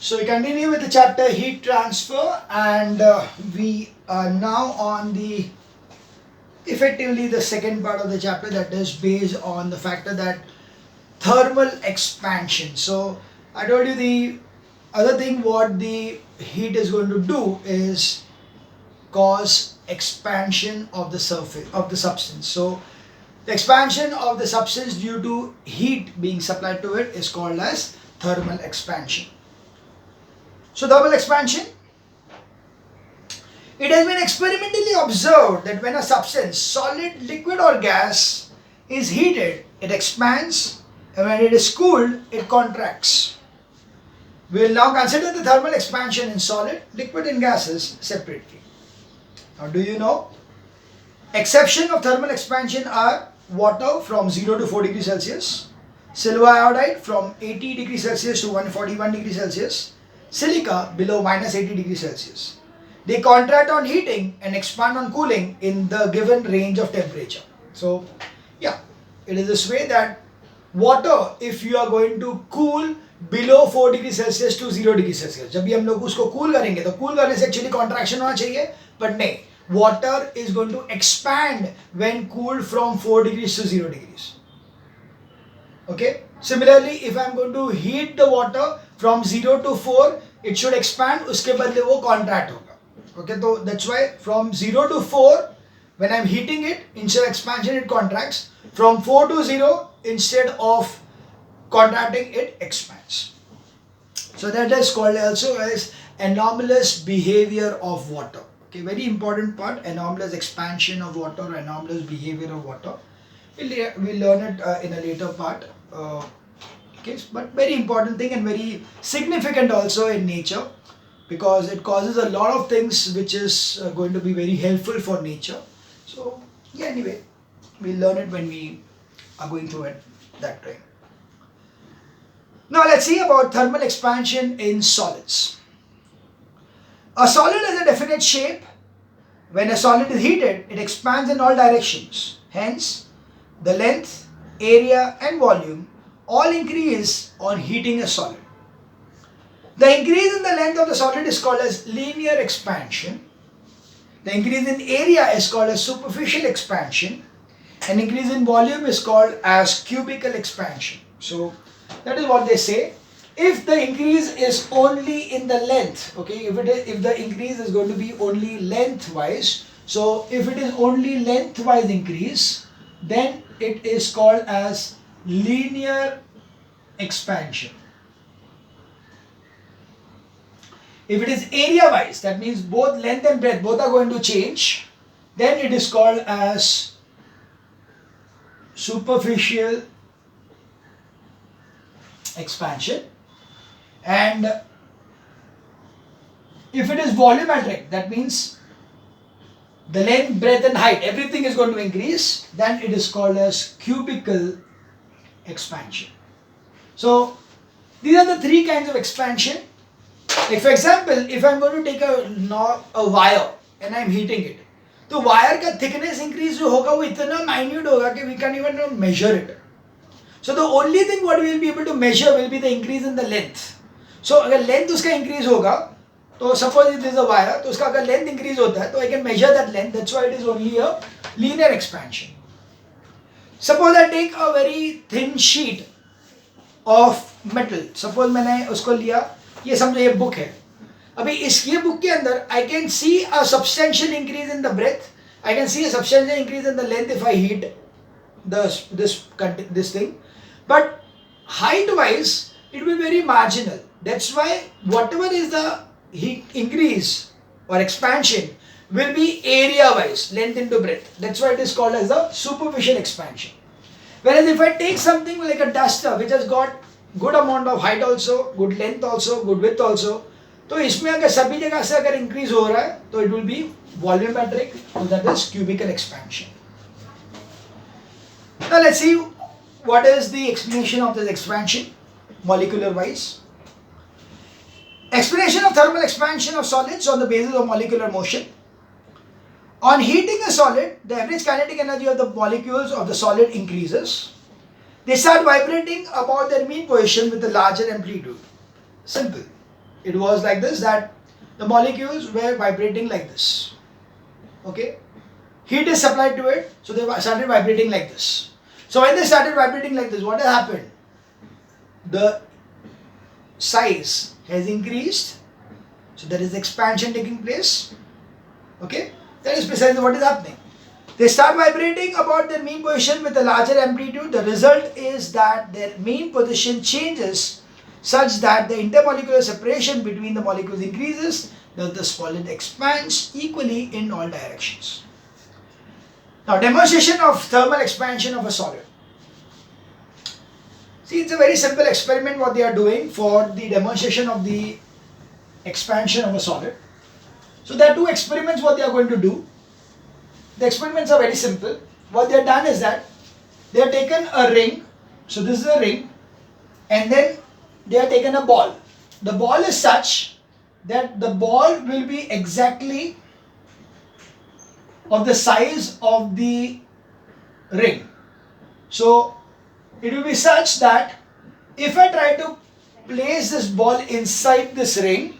So we continue with the chapter heat transfer, and we are now on the effectively the second part of the chapter, that is based on the factor that thermal expansion. So I told you the other thing what the heat is going to do is cause expansion of the surface of the substance. So the expansion of the substance due to heat being supplied to it is called as thermal expansion. So thermal expansion, it has been experimentally observed that when a substance, solid, liquid or gas, is heated, it expands, and when it is cooled, it contracts. We will now consider the thermal expansion in solid, liquid and gases separately. Now do you know? Exception of thermal expansion are water from 0 to 4 degrees Celsius, silver iodide from 80 degrees Celsius to 141 degrees Celsius, silica below minus 80 degrees Celsius. They contract on heating and expand on cooling in the given range of temperature. So yeah, it is this way that water, if you are going to cool below 4 degrees Celsius to 0 degrees Celsius, जब भी हम लोग उसको cool करेंगे तो cool करने से actually contraction होना चाहिए, but नहीं, water is going to expand when cooled from 4 degrees to 0 degrees. Okay. Similarly, if I am going to heat the water from 0 to 4, it should expand, उसके बदले वो contract होगा. Okay, so that's why from 0 to 4, when I am heating it, instead of expansion it contracts. From 4 to 0, instead of contracting, it expands. So that is called also as anomalous behavior of water. Okay, very important part, anomalous expansion of water, anomalous behavior of water. We'll learn it in a later part. Okay, but very important thing and very significant also in nature, because it causes a lot of things which is going to be very helpful for nature. So yeah, anyway, we'll learn it when we are going through it that way. Now let's see about thermal expansion in solids. A solid has a definite shape. When a solid is heated, it expands in all directions. Hence, the length, area and volume all increase on heating a solid. The increase in the length of the solid is called as linear expansion. The increase in area is called as superficial expansion. And increase in volume is called as cubical expansion. So that is what they say. If the increase is only in the length, okay, if the increase is going to be only lengthwise, so if it is only lengthwise increase, then it is called as linear expansion. If it is area wise, that means both length and breadth both are going to change, then it is called as superficial expansion. And if it is volumetric, that means the length, breadth and height, everything is going to increase, then it is called as cubical expansion. So these are the three kinds of expansion. Like for example, if I am going to take a wire and I am heating it, तो wire का thickness increase जो होगा वो इतना minute होगा कि we can't even measure it. So the only thing what we will be able to measure will be the increase in the length. So अगर length उसका increase होगा, तो suppose it is a wire, तो उसका अगर length increase होता है, तो I can measure that length. That's why it is only a linear expansion. Suppose I take a very thin sheet of metal. Suppose मैंने उसको लिया, ये समझो ये book है. अभी इस ये book के अंदर I can see a substantial increase in the breadth. I can see a substantial increase in the length if I heat this thing. But height wise, it will be very marginal. That's why whatever is the heat increase or expansion will be area wise, length into breadth. That's why it is called as the superficial expansion. Whereas if I take something like a duster which has got good amount of height also, good length also, good width also, तो इसमें अगर सभी जगह से अगर increase हो रहा है, तो it will be volumetric, so that is cubical expansion. Now let's see what is the explanation of this expansion molecular wise. Explanation of thermal expansion of solids on the basis of molecular motion. On heating a solid, the average kinetic energy of the molecules of the solid increases. They start vibrating about their mean position with a larger amplitude. Simple. it was like this, that the molecules were vibrating like this. Okay, heat is supplied to it, so they started vibrating like this. So when they started vibrating like this, what has happened? The size has increased, so there is expansion taking place. Okay, that is precisely what is happening. They start vibrating about their mean position with a larger amplitude. The result is that their mean position changes such that the intermolecular separation between the molecules increases, thus the solid expands equally in all directions. Now, demonstration of thermal expansion of a solid. See, it's a very simple experiment what they are doing for the demonstration of the expansion of a solid. So there are two experiments what they are going to do. The experiments are very simple. What they have done is that they have taken a ring. So this is a ring, and then they have taken a ball. The ball is such that the ball will be exactly of the size of the ring. So it will be such that if I try to place this ball inside this ring,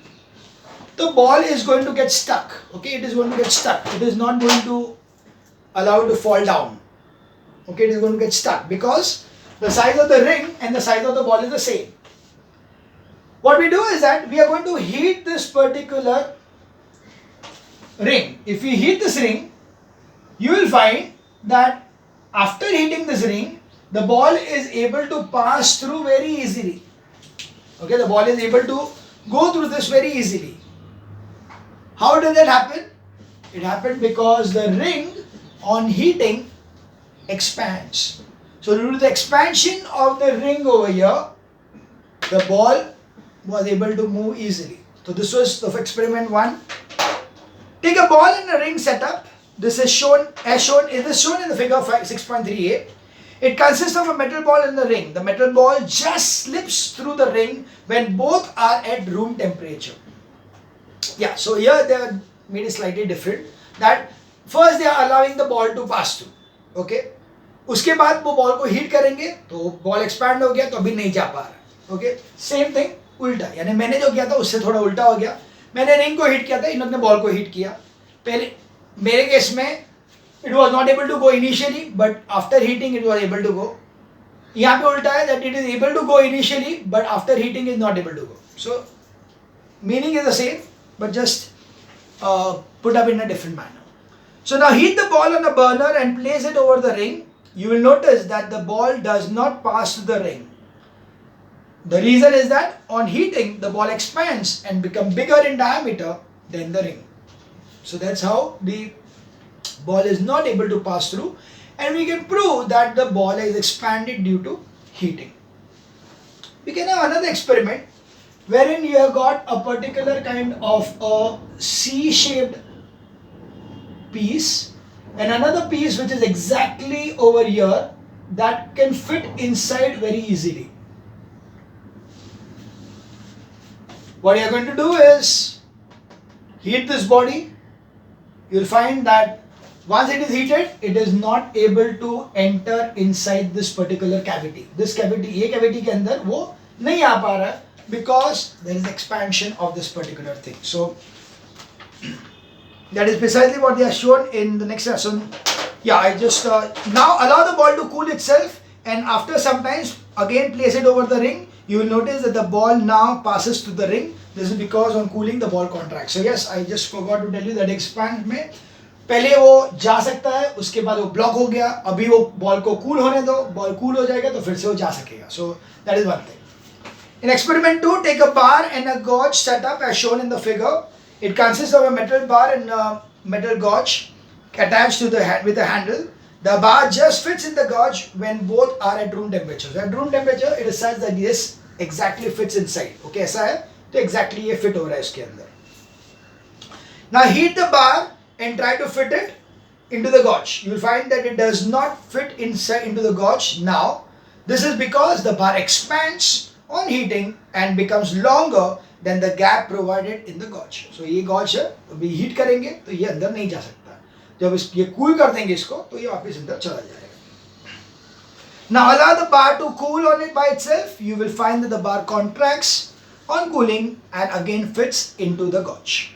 the ball is going to get stuck. Okay, it is going to get stuck. It is not going to allow it to fall down. Okay, it is going to get stuck because the size of the ring and the size of the ball is the same. What we do is that we are going to heat this particular ring. If we heat this ring, you will find that after heating this ring, the ball is able to pass through very easily. Okay, the ball is able to go through this very easily. How did that happen? It happened because the ring on heating expands. So due to the expansion of the ring over here, the ball was able to move easily. So this was the experiment 1. Take a ball and a ring setup. This is shown in the figure 6.3a. It consists of a metal ball and a ring. The metal ball just slips through the ring when both are at room temperature. Yeah, so here they are made it slightly different. That first they are allowing the ball to pass through. Okay. उसके बाद वो ball को heat करेंगे तो ball expand हो गया तो अभी नहीं जा पा रहा. ओके, सेम थिंग उल्टा, यानी मैंने जो किया था उससे थोड़ा उल्टा हो गया. मैंने रिंग को हीट किया था, इन्होंने बॉल को हीट किया. पहले मेरे केस में it was not able to go initially, but after heating it was able to go. यहाँ पे उल्टा है, that it is able to go initially, but after heating is not able to go. So meaning is the same, but just put up in a different manner. So now heat the ball on a burner and place it over the ring. You will notice that the ball does not pass through the ring. The reason is that on heating the ball expands and becomes bigger in diameter than the ring. So that's how the ball is not able to pass through, and we can prove that the ball is expanded due to heating. We can have another experiment wherein you have got a particular kind of a C-shaped piece and another piece which is exactly over here that can fit inside very easily. What you are going to do is heat this body. You will find that once it is heated, it is not able to enter inside this particular cavity. This cavity, ये cavity के अंदर वो नहीं आ पा रहा है because there is expansion of this particular thing. So that is precisely what they are shown in the next lesson. Yeah, I just now allow the ball to cool itself, and after some time again place it over the ring. You will notice that the ball now passes through the ring. This is because on cooling the ball contracts. So yes, I just forgot to tell you that expand में पहले वो जा सकता है, उसके बाद वो block हो गया. अभी वो बॉल को कूल होने दो, बॉल कूल हो जाएगा तो फिर से वो जा सकेगा. So that is one thing. In experiment 2, take a bar and a gauge setup as shown in the figure. It consists of a metal bar and a metal gauge attached to the with a handle. The bar just fits in the gauge when both are at room temperature. So at room temperature, it is such that this exactly fits inside. Okay, ऐसा है तो exactly ये fit हो रहा है इसके अंदर. Now heat the bar and try to fit it into the gauge. You will find that it does not fit inside into the gauge now. This is because the bar expands on heating and becomes longer than the gap provided in the gauge. So ये gauge है, अभी heat करेंगे तो ये अंदर नहीं जा सकता. जब ये cool कर देंगे इसको तो ये वापस अंदर चला जाएगा. Now allow the bar to cool on it by itself. You will find that the bar contracts on cooling and again fits into the gauge.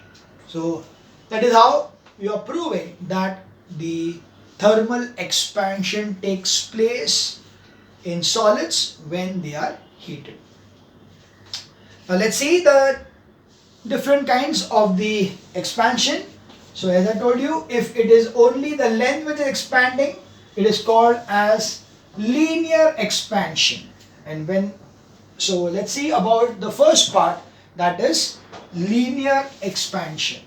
So that is how we are proving that the thermal expansion takes place in solids when they are heated. Now let's see the different kinds of the expansion. So as I told you, if it is only the length which is expanding, it is called as linear expansion. And so let's see about the first part, that is linear expansion.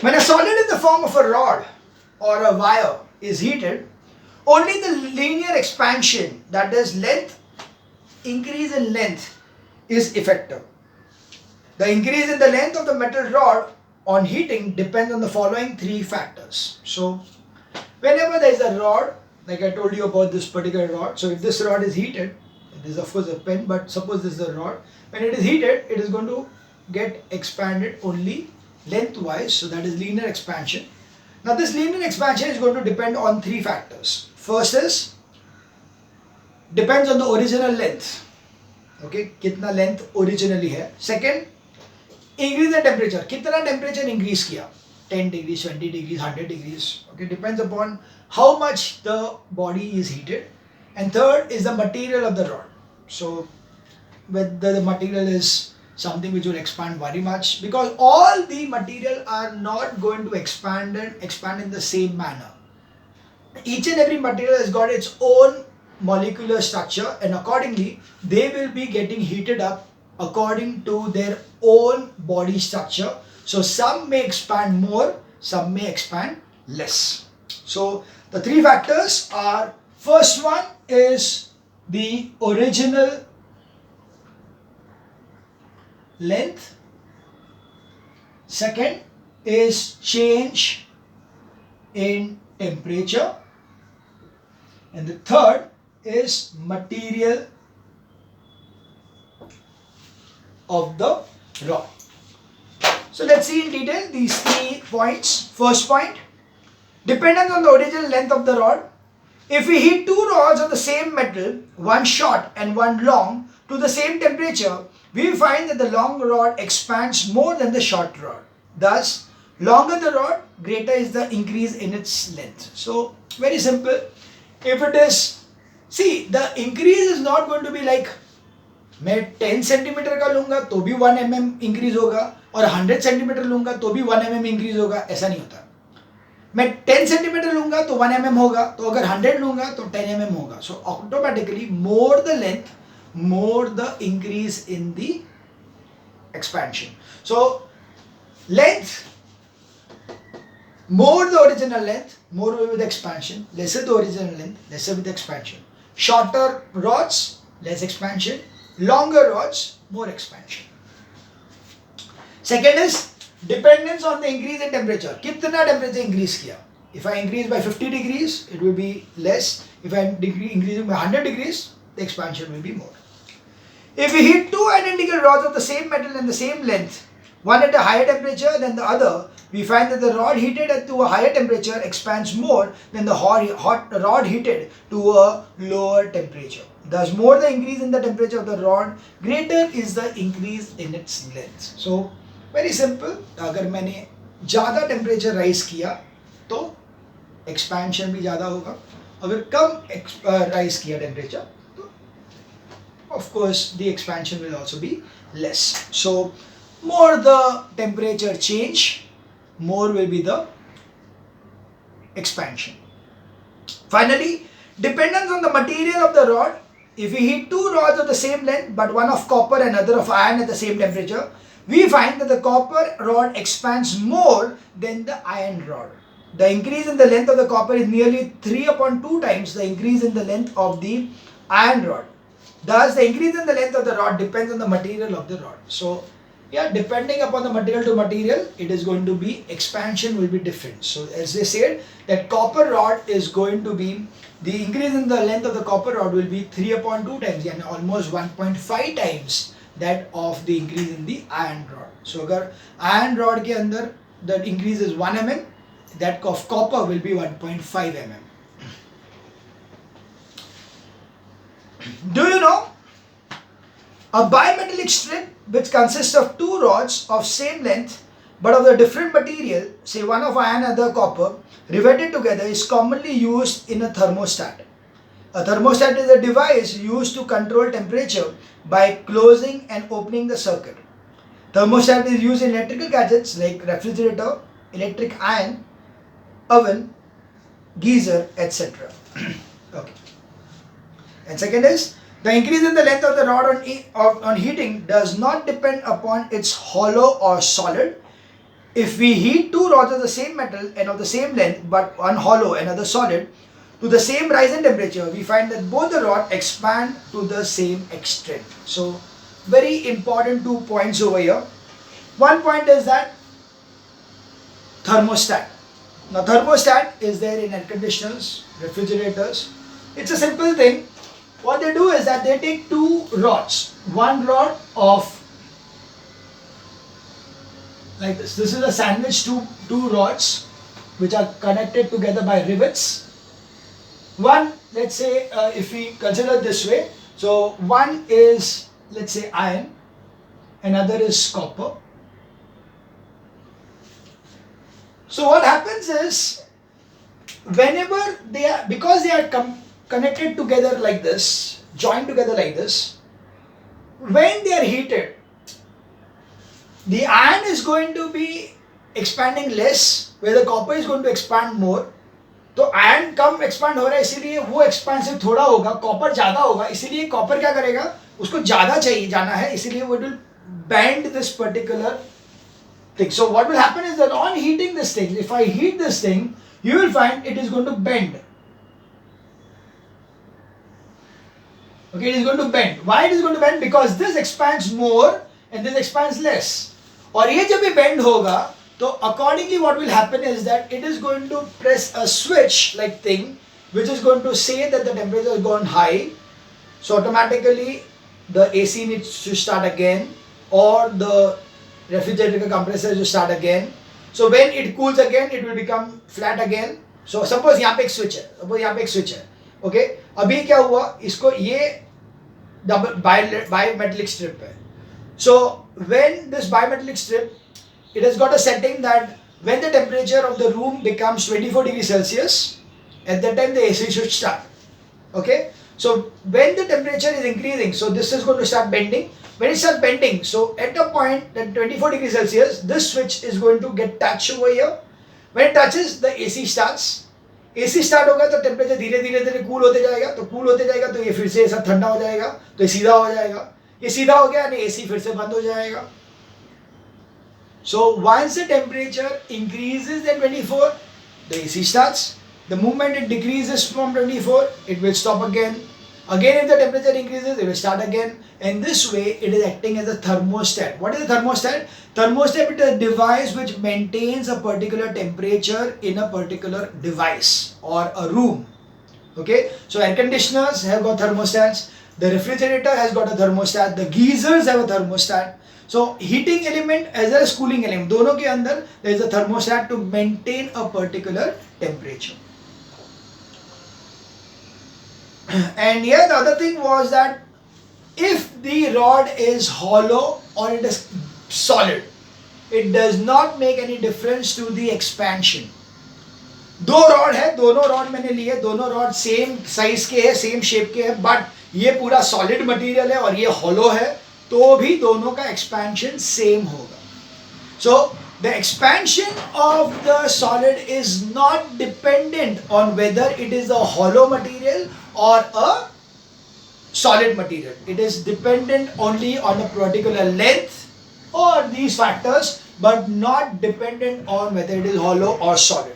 When a solid in the form of a rod or a wire is heated, only the linear expansion, that is increase in length, is effective. The increase in the length of the metal rod on heating depends on the following three factors. So whenever there is a rod, like I told you about this particular rod, so if this rod is heated, this is of course a pen, but suppose this is a rod, when it is heated, it is going to get expanded only lengthwise, so that is linear expansion. Now this linear expansion is going to depend on three factors. First is, depends on the original length. Okay, कितना length originally है. Second, increase in temperature. कितना temperature increase किया? 10 degrees, 20 degrees, 100 degrees. Okay, depends upon how much the body is heated. And third is the material of the rod. So whether the material is something which will expand very much, because all the material are not going to expand in the same manner. Each and every material has got its own molecular structure, and accordingly they will be getting heated up according to their own body structure. So some may expand more, some may expand less. So the three factors are, first one is the original length, second is change in temperature, and the third is material of the rod. So let's see in detail these 3 points. First point, dependence on the original length of the rod. If we heat 2 rods of the same metal, one short and one long, to the same temperature, we find that the long rod expands more than the short rod. Thus, longer the rod, greater is the increase in its length. So, very simple. If it is, see, the increase is not going to be like, मैं 10 centimetre का लूंगा तो भी 1 mm increase होगा, और 100 centimetre लूंगा तो भी 1 mm इंक्रीज होगा, ऐसा नहीं होता. मैं 10 सेंटीमीटर लूंगा तो 1 mm होगा, तो अगर 100 लूंगा तो 10 mm होगा. So automatically more the length, more the increase in the expansion. So length, more the original length, more will be the expansion. Lesser the original length, lesser with the expansion. Shorter rods, less expansion. Longer rods, more expansion. Second is dependence on the increase in temperature. कितना temperature increase किया? If I increase by 50 degrees, it will be less. If I increase by 100 degrees, the expansion will be more. If we heat 2 identical rods of the same metal and the same length, one at a higher temperature than the other, we find that the rod heated to a higher temperature expands more than the hot rod heated to a lower temperature. Thus, more the increase in the temperature of the rod, greater is the increase in its length. So, very simple. अगर मैंने ज़्यादा temperature rise किया तो expansion भी ज़्यादा होगा. अगर कम rise किया temperature तो of course the expansion will also be less. So, more the temperature change, more will be the expansion. Finally, dependence on the material of the rod. If we heat 2 rods of the same length but one of copper and other of iron at the same temperature, we find that the copper rod expands more than the iron rod. The increase in the length of the copper is nearly 3/2 times the increase in the length of the iron rod. Thus, the increase in the length of the rod depends on the material of the rod. So, yeah, depending upon the material to material, it is going to be, expansion will be different. So, as they said, that copper rod is going to be, the increase in the length of the copper rod will be 3/2 times, and almost 1.5 times that of the increase in the iron rod. So, अगर iron rod के अंदर the increase is 1 mm that of copper will be 1.5 mm. Do you know a bimetallic strip which consists of two rods of same length but of the different material, say one of iron and other copper, riveted together is commonly used in a thermostat. A thermostat is a device used to control temperature by closing and opening the circuit. Thermostat is used in electrical gadgets like refrigerator, electric iron, oven, geyser, etc. Okay. And second is, the increase in the length of the rod on heating does not depend upon its hollow or solid. If we heat two rods of the same metal and of the same length, but one hollow and other solid, to the same rise in temperature, we find that both the rod expand to the same extent. So, very important 2 points over here. One point is that thermostat. Now, thermostat is there in air conditioners, refrigerators. It's a simple thing. What they do is that they take two rods, one rod of like this. This is a sandwich, two rods which are connected together by rivets. One, let's say, if we consider this way, so one is, let's say, iron, another is copper. So what happens is, whenever they are, because they are connected together like this, joined together like this, when they are heated, the iron is going to be expanding less, where the copper is going to expand more. तो iron कम expand हो रहा है, इसीलिए वो expansive थोड़ा होगा, copper ज्यादा होगा, इसीलिए कॉपर क्या करेगा, उसको ज्यादा चाहिए जाना है, इसीलिए वो will bend this particular thing. So what will happen is that on heating this thing, if I heat this thing, you will find it is going to bend. Okay, it is going to bend. Why it is going to bend? Because this expands more and this expands less. और ये जब भी bend होगा, तो accordingly what will happen is that it is going to press a switch like thing which is going to say that the temperature has gone high. So automatically the AC needs to start again, or the refrigerator compressor to start again. So when it cools again, it will become flat again. So suppose यहाँ पे एक switch है, okay? अभी क्या हुआ, इसको ये double bimetallic strip है. So when this bimetallic strip, it has got a setting that when the temperature of the room becomes 24 degrees Celsius, at that time the AC should start. Okay? So when the temperature is increasing, so this is going to start bending. When it starts bending, so at a point at 24 degrees Celsius, this switch is going to get touched over here. When it touches, the AC starts. AC start होगा तो temperature धीरे धीरे cool होते जाएगा, तो cool होते जाएगा तो ये फिर से ऐसा ठंडा हो जाएगा, तो ये सीधा हो जाएगा, ये सीधा हो गया यानी AC फिर से बंद हो जाएगा. So once the temperature increases than 24, the AC starts. The moment it decreases from 24, it will stop again. Again, if the temperature increases, it will start again. And this way, it is acting as a thermostat. What is a thermostat? Thermostat is a device which maintains a particular temperature in a particular device or a room. Okay? So air conditioners have got thermostats. The refrigerator has got a thermostat. The geysers have a thermostat. So heating element as well as cooling element, दोनों के अंदर there is a thermostat to maintain a particular temperature. And here the other thing was that if the rod is hollow or it is solid, it does not make any difference to the expansion. दो rod है, दोनों rod मैंने लिए, दोनों rod same size के है, same shape के है, बट ये पूरा सॉलिड मटेरियल है और ये हॉलो है, तो भी दोनों का एक्सपेंशन सेम होगा. So the expansion of the solid is not dependent on whether it is a hollow material or a solid material. It is dependent only on a particular length or these factors, but not dependent on whether it is hollow or solid.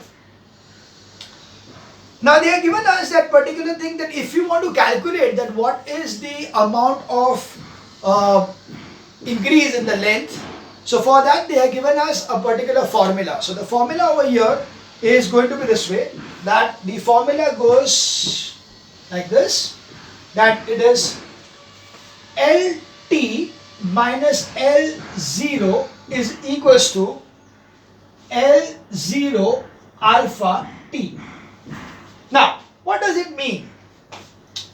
Now they have given us that particular thing that if you want to calculate that what is the amount of increase in the length, so for that they have given us a particular formula. So the formula over here is going to be this way, that the formula goes like this, that it is LT minus L0 is equals to L0 alpha t. Now, what does it mean?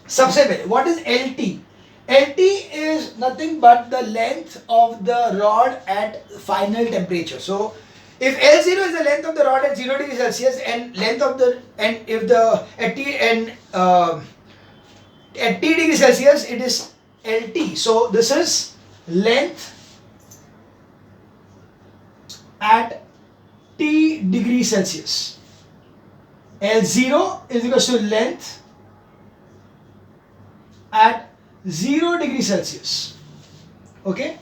सबसे पहले, what is LT? LT is nothing but the length of the rod at final temperature. So, if L0 is the length of the rod at 0 degrees Celsius and length of the at T degrees Celsius it is LT. So, this is length at T degrees Celsius. L0 is equal to length at 0 degrees Celsius. Okay?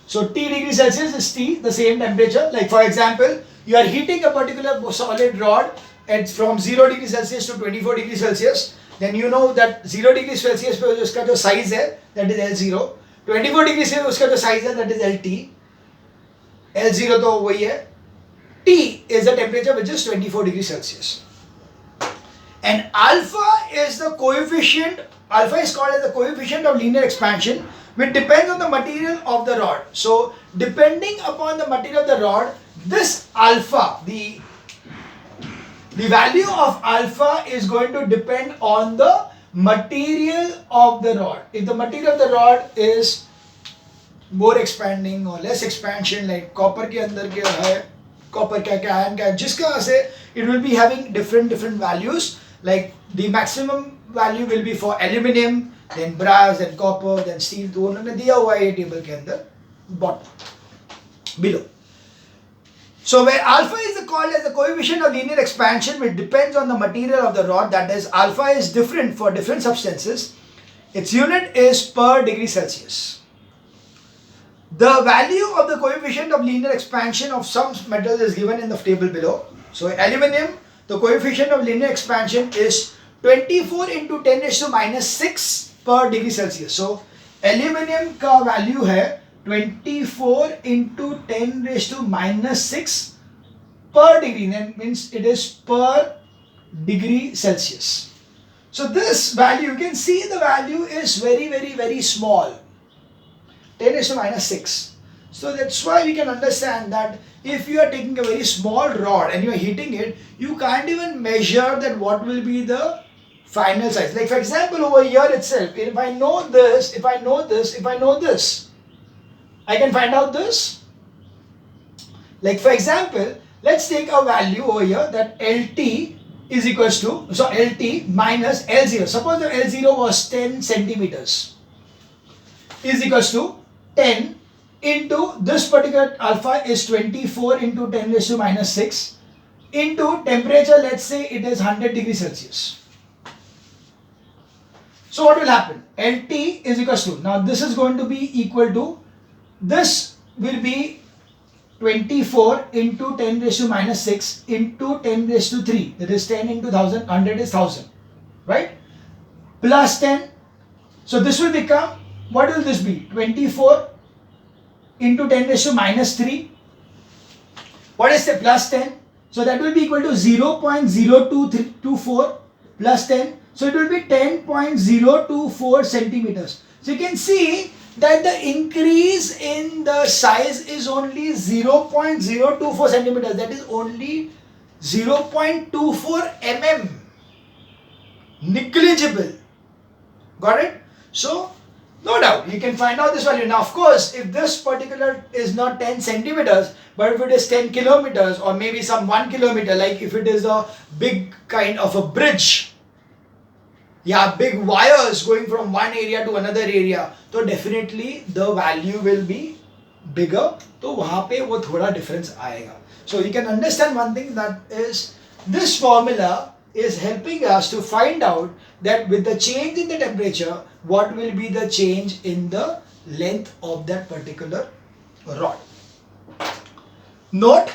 So T degrees Celsius is T, the same temperature. Like for example, you are heating a particular solid rod at from 0 degrees Celsius to 24 degrees Celsius. Then you know that 0 degrees Celsius पे उसका जो size है, that is L0. 24 degrees से उसका जो size है, that is LT. L0 तो वही है. T is the temperature which is 24 degrees Celsius. And alpha is the coefficient, alpha is called as the coefficient of linear expansion, which depends on the material of the rod. So, depending upon the material of the rod, this alpha, the value of alpha is going to depend on the material of the rod. If the material of the rod is more expanding or less expansion, like copper के अंदर क्या है, copper क्या क्या iron क्या, जिसका से it will be having different values. Like the maximum value will be for aluminium, then brass, then copper, then steel. तो उन्होंने दिया हुआ है ये टेबल के अंदर bottom below. So where alpha is called as the coefficient of linear expansion, which depends on the material of the rod, that is alpha is different for different substances. Its unit is per degree Celsius. The value of the coefficient of linear expansion of some metals is given in the table below. So aluminium, the coefficient of linear expansion is 24 into 10 raised to minus 6 per degree Celsius. So aluminium का value है 24 into 10 raised to minus 6 per degree. That means it is per degree Celsius. So this value, you can see the value is very small. 10 raised to minus 6. So that's why we can understand that if you are taking a very small rod and you are heating it, you can't even measure that what will be the final size. Like for example over here itself, if I know this, if I know this, I can find out this. Like for example, let's take a value over here that LT is equals to, so LT minus L0. Suppose the L0 was 10 centimeters is equals to 10 into this particular alpha is 24 into 10 raised to minus 6 into temperature, let's say it is 100 degrees Celsius. So what will happen? LT is equals to, now this is going to be equal to, this will be 24 into 10 raised to minus 6 into 10 raised to 3. That is 10 into 1000, 100 is 1000, right? Plus 10. So this will become, what will this be? 24 into 10 raised to minus 3. What is the plus 10? So that will be equal to 0.0224 plus 10. So it will be 10.024 centimeters. So you can see that the increase in the size is only 0.024 centimeters. That is only 0.24 mm. Negligible. Got it? So no doubt, you can find out this value. Now, of course, if this particular is not 10 centimeters, but if it is 10 kilometers or maybe some 1 kilometer, like if it is a big kind of a bridge, yeah, big wires going from one area to another area, so definitely the value will be bigger. तो वहाँ पे वो थोड़ा difference आएगा. So you can understand one thing, that is this formula is helping us to find out that with the change in the temperature, what will be the change in the length of that particular rod. Note,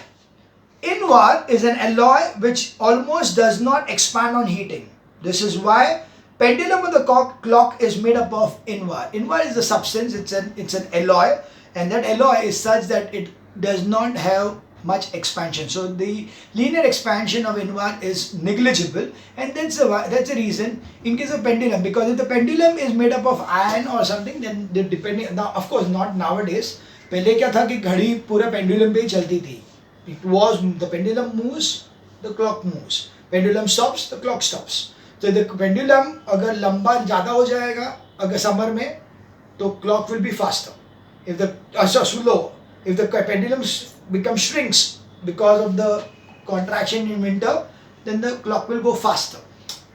Invar is an alloy which almost does not expand on heating. This is why pendulum of the clock is made up of Invar. Invar is the substance, it's an alloy, and that alloy is such that it does not have much expansion. So the linear expansion of Invar is negligible, and that's the reason in case of pendulum, because if the pendulum is made up of iron or something, then depending, now of course not nowadays. पहले क्या था कि घड़ी पूरा pendulum पे ही चलती थी. It was, the pendulum moves the clock moves. Pendulum stops, the clock stops. So the pendulum अगर लंबा ज़्यादा हो जाएगा अगर समर में तो clock will be faster. If the slow, if the pendulum becomes shrinks because of the contraction in winter, then the clock will go faster.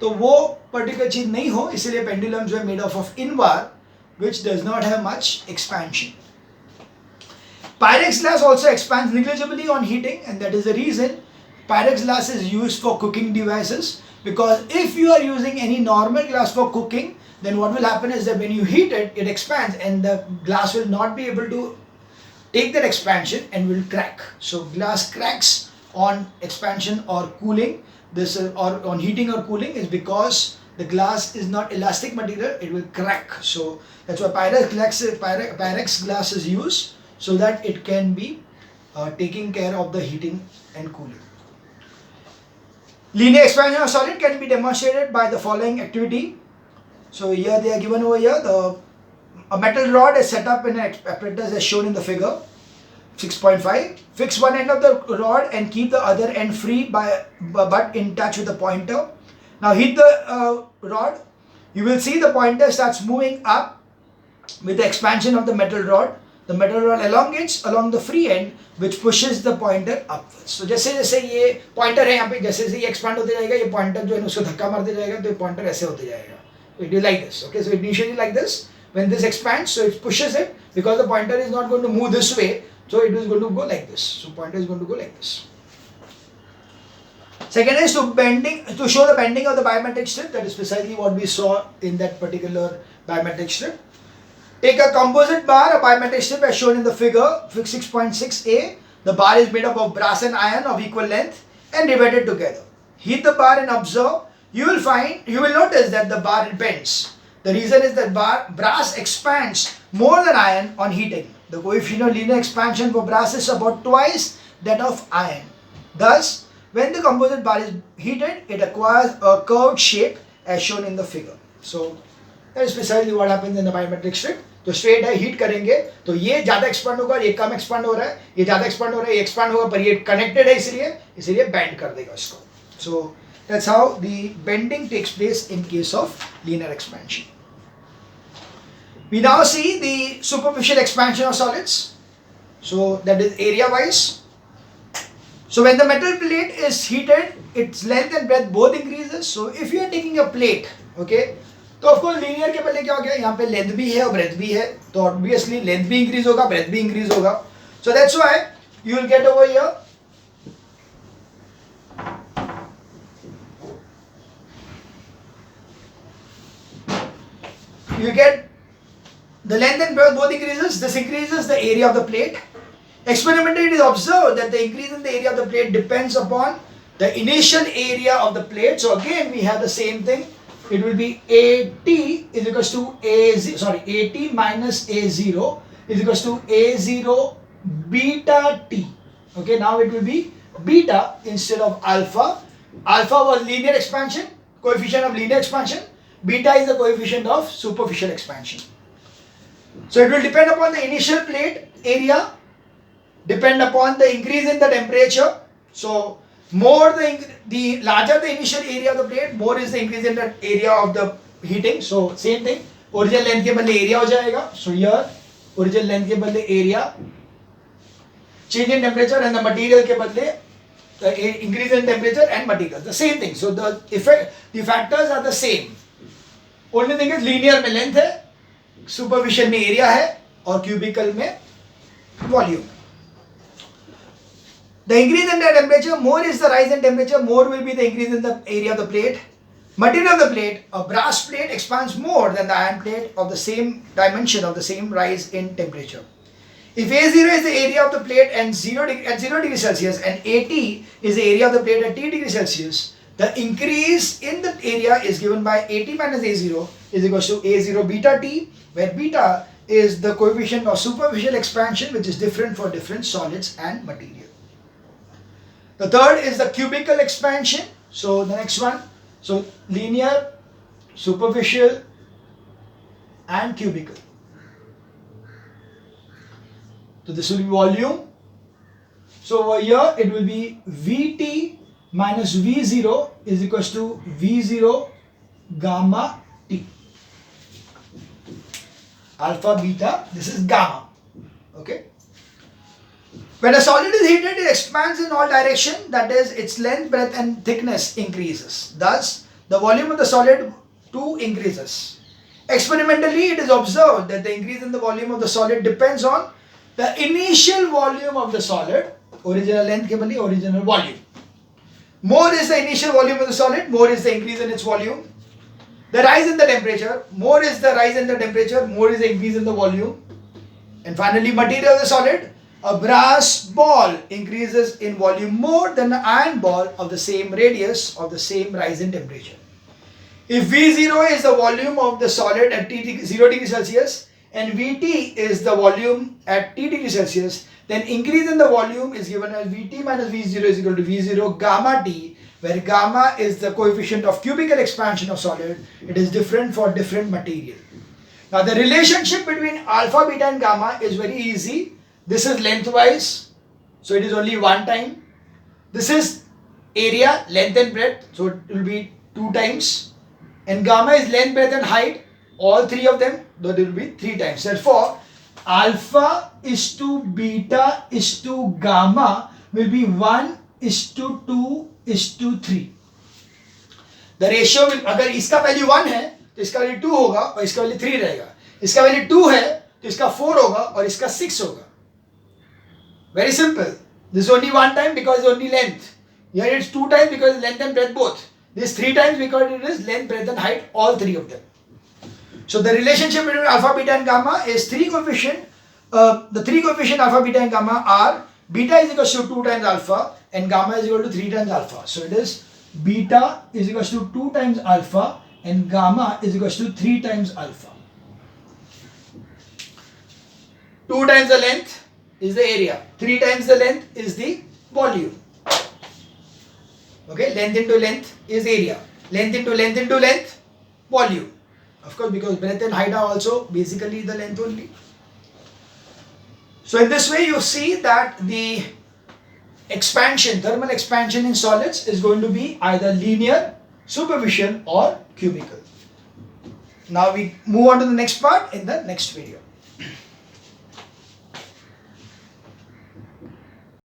तो वो पर्टिकुलर चीज नहीं हो, इसीलिए पेंडुलम जो है made of Invar which does not have much expansion. Pyrex glass also expands negligibly on heating, and that is the reason Pyrex glass is used for cooking devices, because if you are using any normal glass for cooking, then what will happen is that when you heat it, it expands and the glass will not be able to take that expansion and will crack. So glass cracks on expansion or cooling, this or on heating or cooling is because the glass is not elastic material, it will crack. So that's why Pyrex glass is used, so that it can be taking care of the heating and cooling. Linear expansion of solid can be demonstrated by the following activity. So here they are given over here. A metal rod is set up in an apparatus as shown in the figure 6.5. Fix one end of the rod and keep the other end free but in touch with the pointer. Now hit the rod. You will see the pointer starts moving up with the expansion of the metal rod. The metal rod elongates along the free end, which pushes the pointer upwards. So जैसे जैसे ये pointer है यहाँ पे, जैसे जैसे ये expand होते जाएगा, ये pointer जो है उसको धक्का मारते जाएगा, तो ये pointer ऐसे होते जाएगा. It is like this. Okay, so initially like this. When this expands, so it pushes it, because the pointer is not going to move this way, so it is going to go like this. So pointer is going to go like this. Second is to show the bending of the biometric strip. That is precisely what we saw in that particular biometric strip. Take a composite bar, a biometric strip as shown in the figure 6.6a. The bar is made up of brass and iron of equal length and riveted together. Heat the bar and observe. You will notice that the bar bends. The reason is that brass expands more than iron on heating. The coefficient of linear expansion for brass is about twice that of iron. Thus, when the composite bar is heated, it acquires a curved shape as shown in the figure. So, that is precisely what happens in the biometric strip. तो straight है, heat करेंगे तो ये ज्यादा expand होगा, ये कम expand हो रहा है, ये ज्यादा एक्सपांड हो रहा है, ये एक्सपांड होगा, पर ये कनेक्टेड है इसलिए बेंड कर देगा इसको. So that's how the bending takes place in case of linear expansion. We now see the superficial expansion of solids. So that is area wise. So when the metal plate is heated, its length and breadth both increases. So if you are taking a plate, okay, तो of course linear के पहले क्या हो गया, यहाँ पे length भी है और ब्रेथ भी है, तो ऑब्वियसली लेंथ भी इंक्रीज होगा, ब्रेथ भी इंक्रीज होगा. So that's why you will get over here you get the length and breadth both increases. This increases the area of the plate. Experimentally, it is observed that the increase in the area of the plate depends upon the initial area of the plate. So again, we have the same thing. It will be AT is equals to AT minus A0 is equals to A0 beta T. Okay, now it will be beta instead of alpha. Alpha was linear expansion, coefficient of linear expansion. Beta is the coefficient of superficial expansion. So it will depend upon the initial plate area, depend upon the increase in the temperature. So more the larger the initial area of the plate, more is the increase in the area of the heating. So same thing, original length के बदले area हो जाएगा. So here original length के बदले area, change in temperature, and the material के बदले the increase in temperature and material, the same thing. So the factors are the same. Only thing is linear में length है, superficial में area है और cubical में volume. The increase in the temperature, more is the rise in temperature, more will be the increase in the area of the plate. Material of the plate, a brass plate expands more than the iron plate of the same dimension of the same rise in temperature. If A0 is the area of the plate at 0 degrees Celsius and AT is the area of the plate at T degrees Celsius, the increase in the area is given by AT minus A0 is equals to A0 beta T, where beta is the coefficient of superficial expansion, which is different for different solids and material. The third is the cubical expansion. So the next one, so linear, superficial and cubical. So this will be volume. So over here it will be Vt minus V0 is equals to V0 gamma T. Alpha, beta, this is gamma. Okay. When a solid is heated, it expands in all directions, that is, its length, breadth and thickness increases. Thus, the volume of the solid too increases. Experimentally, it is observed that the increase in the volume of the solid depends on the initial volume of the solid, original length ke bali original volume. More is the initial volume of the solid, more is the increase in its volume. The rise in the temperature, more is the rise in the temperature, more is the increase in the volume. And finally, material of the solid, a brass ball increases in volume more than an iron ball of the same radius of the same rise in temperature. If V0 is the volume of the solid at 0 degree Celsius and Vt is the volume at T degree Celsius, then increase in the volume is given as Vt minus V0 is equal to V0 gamma T, where gamma is the coefficient of cubical expansion of solid. It is different for different material. Now the relationship between alpha, beta and gamma is very easy. This is lengthwise, so it is only one time. This is area, length and breadth, so it will be 2 times. And gamma is length, breadth and height, all 3 of them, though it will be 3 times. Therefore, alpha is to beta is to gamma will be 1 is to 2 is to 3. The ratio will, अगर इसका value 1 है तो इसका value 2 होगा और इसका value 3 रहेगा. इसका वैल्यू 2 है तो इसका 4 होगा और इसका 6 होगा. Very simple. This is only one time because it's only length. Here it's 2 times because it's length and breadth both. This 3 times because it is length, breadth and height, all 3 of them. So the relationship between alpha, beta and gamma is 3 coefficient. The 3 coefficient alpha, beta and gamma are beta is equal to 2 times alpha and gamma is equal to 3 times alpha. So it is beta is equal to 2 times alpha and gamma is equal to 3 times alpha. 2 times the length is the area. 3 times the length is the volume. Okay, length into length is area. Length into length into length, volume. Of course, because breadth and height are also basically the length only. So in this way, you see that the expansion, thermal expansion in solids is going to be either linear, superficial or cubical. Now we move on to the next part in the next video.